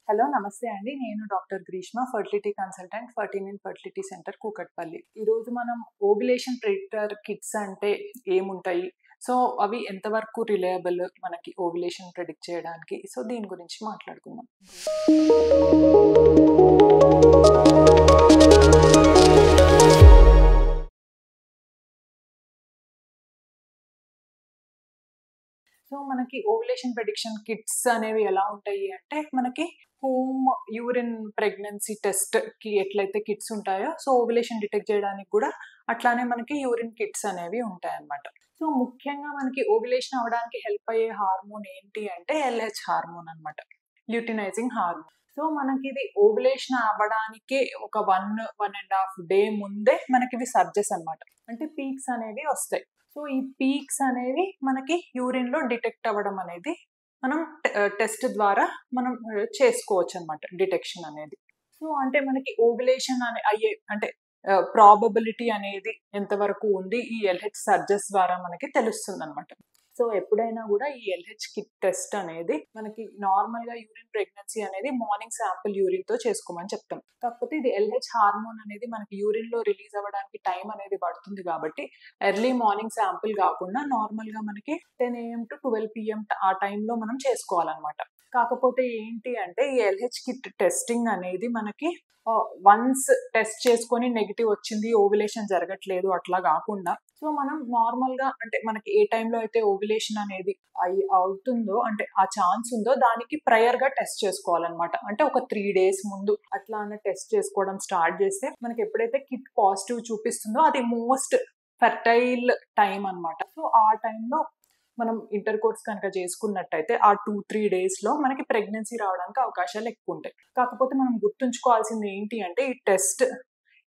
Hello నమస్తే అండి. నేను doctor Greeshma, fertility consultant, 13 fertility centre Kukatpally. ఈరోజు మనం ఓవ్యులేషన్ ప్రిడిక్టర్ కిట్స్ అంటే ఏముంటాయి? సో, అవి ఎంతవరకు రిలయబుల్ మనకి ఓవ్యులేషన్ ప్రిడిక్ట్ చేయడానికి? సో, దీని గురించి మాట్లాడుకుందాం. సో, మనకి ఓవ్యులేషన్ ప్రిడిక్షన్ కిట్స్ అనేవి ఎలా ఉంటాయి అంటే, మనకి హోమ్ యూరిన్ ప్రెగ్నెన్సీ టెస్ట్‌కి ఎట్లయితే కిట్స్ ఉంటాయో, సో, ఓవ్యులేషన్ డిటెక్ట్ చేయడానికి కూడా అట్లానే మనకి యూరిన్ కిట్స్ అనేవి ఉంటాయన్నమాట. సో, ముఖ్యంగా మనకి ఓవ్యులేషన్ అవ్వడానికి హెల్ప్ అయ్యే హార్మోన్ ఏంటి అంటే ఎల్‌హెచ్ హార్మోన్ అన్నమాట. Luteinising hormone. సో, మనకిది ఓవ్యులేషన్ అవ్వడానికే ఒక 1 డే ముందే మనకివి సర్జెస్ అన్నమాట. అంటే పీక్స్ అనేవి వస్తాయి. సో, ఈ పీక్స్ అనేవి మనకి యూరిన్‌లో డిటెక్ట్ అవ్వడం అనేది మనం టెస్ట్ ద్వారా మనం చేసుకోవచ్చనమాట డిటెక్షన్ అనేది. సో, అంటే మనకి ఓవ్యులేషన్ అయ్యే అంటే ప్రాబబిలిటీ అనేది ఎంతవరకు ఉంది ఈ ఎల్‌హెచ్ సర్జెస్ ద్వారా మనకి తెలుస్తుందనమాట. సో, ఎప్పుడైనా గూడా ఈ ఎల్‌హెచ్ కిట్ టెస్ట్ అనేది మనకి నార్మల్‌గా యూరిన్ ప్రెగ్నెన్సీ అనేది మార్నింగ్ శాంపుల్ యూరిన్‌తో చేసుకోమని చెప్తాం. కాకపోతే ఇది ఎల్‌హెచ్ హార్మోన్ అనేది మనకి యూరిన్‌లో రిలీజ్ అవ్వడానికి టైం అనేది పడుతుంది కాబట్టి ఎర్లీ మార్నింగ్ శాంపుల్ గాకుండా నార్మల్‌గా మనకి 10 AM టు 12 PM ఆ టైంలో మనం చేసుకోవాలనమాట. కాకపోతే ఏంటి అంటే ఈ ఎల్‌హెచ్ కిట్ టెస్టింగ్ అనేది మనకి వన్స్ టెస్ట్ చేసుకొని నెగెటివ్ వచ్చింది, ఓవ్యులేషన్ జరగట్లేదు అట్లా గాకుండా సో, మనం నార్మల్‌గా అంటే మనకి ఏ టైంలో అయితే ఓవ్యులేషన్ అనేది అవుతుందో అంటే ఆ ఛాన్స్ ఉందో దానికి ప్రయర్‌గా టెస్ట్ చేసుకోవాలనమాట. అంటే ఒక 3 డేస్ ముందు అట్లానే టెస్ట్ చేసుకోవడం స్టార్ట్ చేస్తే మనకి ఎప్పుడైతే కిట్ పాజిటివ్ చూపిస్తుందో అది మోస్ట్ ఫెర్టైల్ టైమ్ అన్నమాట. సో, ఆ టైంలో మనం ఇంటర్ కోర్స్ కనుక చేసుకున్నట్టయితే ఆ 2-3 డేస్‌లో మనకి ప్రెగ్నెన్సీ రావడానికి అవకాశాలు ఎక్కువుంటాయి. కాకపోతే మనం గుర్తుంచుకోవాల్సింది ఏంటి అంటే ఈ టెస్ట్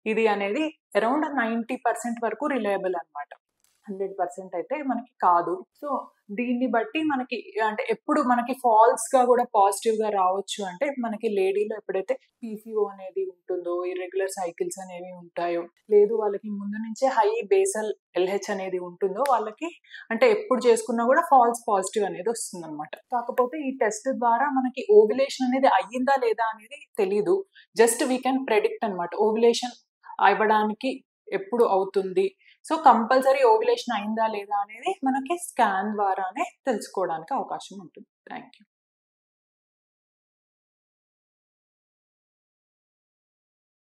ఇది అనేది అరౌండ్ 90% వరకు రిలయబుల్ అన్నమాట. 100% అయితే మనకి కాదు. సో, దీన్ని బట్టి మనకి అంటే ఎప్పుడు మనకి ఫాల్స్‌గా గూడా పాజిటివ్‌గా రావచ్చు అంటే మనకి లేడీలో ఎప్పుడైతే పీసీఓ అనేది ఉంటుందో, ఇర్రెగ్యులర్ సైకిల్స్ అనేవి ఉంటాయో, లేదు వాళ్ళకి ముందు నుంచే హై బేసల్ ఎల్‌హెచ్ అనేది ఉంటుందో వాళ్ళకి అంటే ఎప్పుడు చేసుకున్నా గూడా ఫాల్స్ పాజిటివ్ అనేది వస్తుందన్నమాట. కాకపోతే ఈ టెస్ట్ ద్వారా మనకి ఓవ్యులేషన్ అనేది అయ్యిందా లేదా అనేది తెలీదు. జస్ట్ వి కెన్ ప్రెడిక్ట్ అన్నమాట. ఓవ్యులేషన్ అవ్వడానికి ఎప్పుడు అవుతుంది? సో, కంపల్సరీ ఓవ్యులేషన్ అయిందా లేదా అనేది మనకి స్కాన్ ద్వారానే తెలుసుకోవడానికి అవకాశం ఉంటుంది. Thank you.